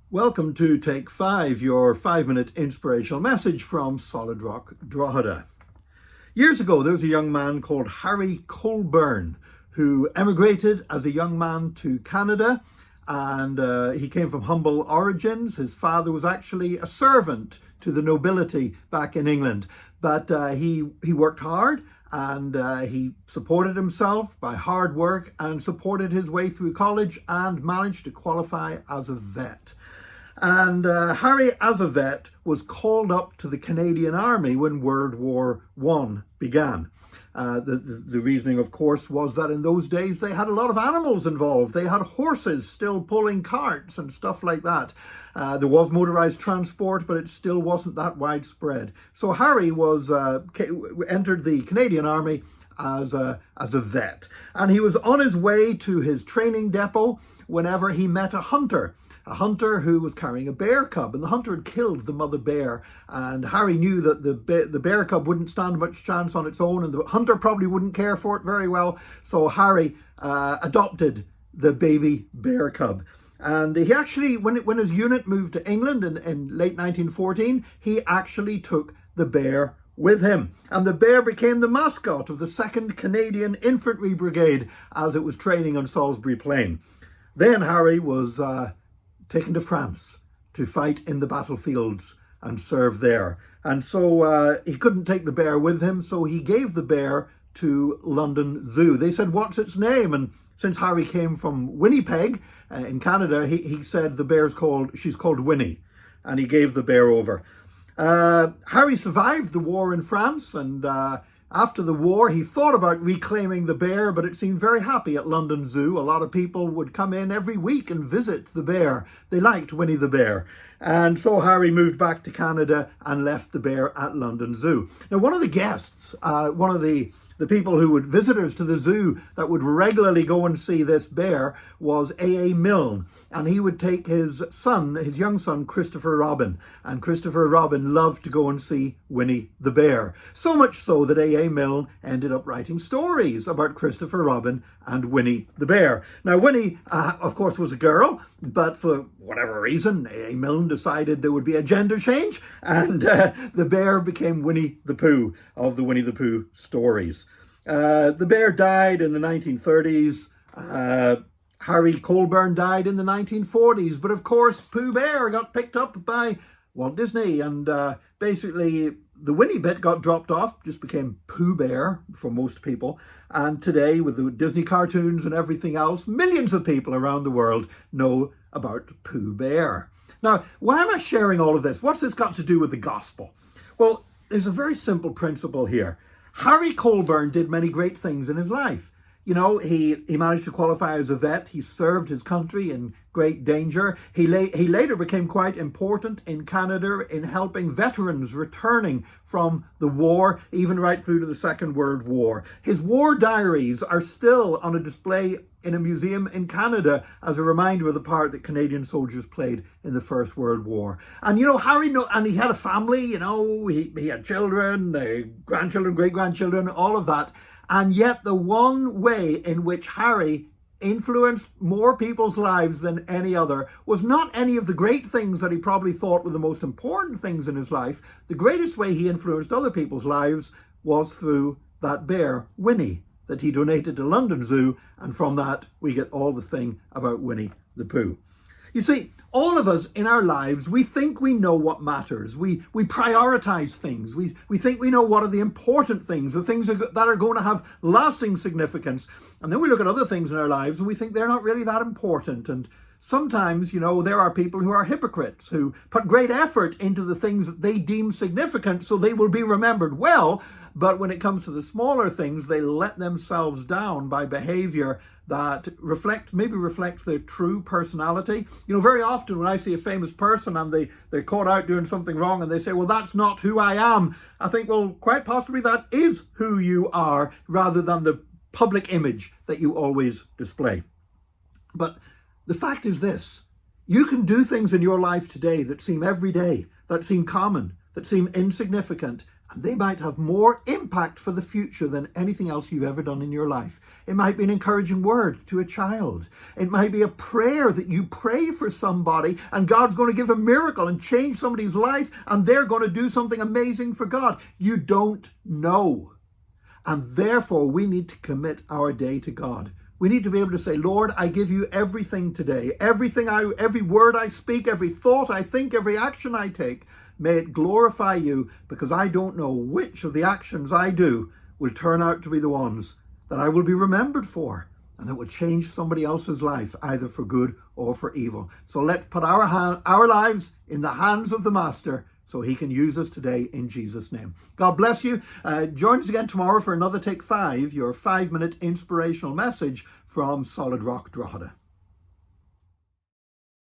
Welcome to Take 5, your 5-minute inspirational message from Solid Rock Drogheda. Years ago, there was a young man called Harry Colburn who emigrated as a young man to Canada, and he came from humble origins. His father was actually a servant to the nobility back in England, but he worked hard, and he supported himself by hard work and supported his way through college and managed to qualify as a vet. And Harry, as a vet, was called up to the Canadian Army when World War I began. The reasoning, of course, was that in those days they had a lot of animals involved. They had horses still pulling carts and stuff like that. There was motorized transport, but it still wasn't that widespread. So Harry was entered the Canadian Army as a vet. And he was on his way to his training depot whenever he met a hunter who was carrying a bear cub, and the hunter had killed the mother bear, and Harry knew that the bear cub wouldn't stand much chance on its own, and the hunter probably wouldn't care for it very well, so Harry adopted the baby bear cub. And he actually, when his unit moved to England in late 1914, he actually took the bear with him, and the bear became the mascot of the 2nd Canadian Infantry Brigade as it was training on Salisbury Plain. Then Harry was taken to France to fight in the battlefields and serve there. And so he couldn't take the bear with him, so he gave the bear to London Zoo. They said, "What's its name?" And since Harry came from Winnipeg in Canada, he said she's called Winnie, and he gave the bear over. Harry survived the war in France, and after the war, he thought about reclaiming the bear, but it seemed very happy at London Zoo. A lot of people would come in every week and visit the bear. They liked Winnie the Bear. And so Harry moved back to Canada and left the bear at London Zoo. Now, one of the guests, one of the people who would, visitors to the zoo that would regularly go and see this bear, was A.A. Milne. And he would take his young son, Christopher Robin. And Christopher Robin loved to go and see Winnie the Bear. So much so that A.A. Milne ended up writing stories about Christopher Robin and Winnie the Bear. Now, Winnie, of course, was a girl, but for whatever reason, A.A. Milne decided there would be a gender change, and the bear became Winnie the Pooh of the Winnie the Pooh stories. The bear died in the 1930s. Harry Colburn died in the 1940s. But of course, Pooh Bear got picked up by Walt Disney, and basically the Winnie bit got dropped off, just became Pooh Bear for most people. And today, with the Disney cartoons and everything else, millions of people around the world know about Pooh Bear. Now, why am I sharing all of this? What's this got to do with the gospel? Well, there's a very simple principle here. Harry Colburn did many great things in his life. You know, he managed to qualify as a vet. He served his country in great danger. He later became quite important in Canada in helping veterans returning from the war, even right through to the Second World War. His war diaries are still on a display in a museum in Canada as a reminder of the part that Canadian soldiers played in the First World War. And, you know, and he had a family, you know, he had children, grandchildren, great-grandchildren, all of that. And yet the one way in which Harry influenced more people's lives than any other was not any of the great things that he probably thought were the most important things in his life. The greatest way he influenced other people's lives was through that bear, Winnie, that he donated to London Zoo, and from that we get all the thing about Winnie the Pooh. You see, all of us in our lives, we think we know what matters. We prioritize things. We think we know what are the important things, the things that are going to have lasting significance. And then we look at other things in our lives and we think they're not really that important. And sometimes, you know, there are people who are hypocrites, who put great effort into the things that they deem significant so they will be remembered well. But when it comes to the smaller things, they let themselves down by behavior that maybe reflects their true personality. You know, very often when I see a famous person and they're caught out doing something wrong and they say, well, that's not who I am, I think, well, quite possibly that is who you are, rather than the public image that you always display. But the fact is this: you can do things in your life today that seem everyday, that seem common, that seem insignificant, and they might have more impact for the future than anything else you've ever done in your life. It might be an encouraging word to a child. It might be a prayer that you pray for somebody and God's going to give a miracle and change somebody's life and they're going to do something amazing for God. You don't know. And therefore, we need to commit our day to God. We need to be able to say, Lord, I give you everything today. Every word I speak, every thought I think, every action I take, may it glorify you, because I don't know which of the actions I do will turn out to be the ones that I will be remembered for and that will change somebody else's life, either for good or for evil. So let's put our lives in the hands of the Master so he can use us today in Jesus' name. God bless you. Join us again tomorrow for another Take 5, your 5-minute inspirational message from Solid Rock Drogheda.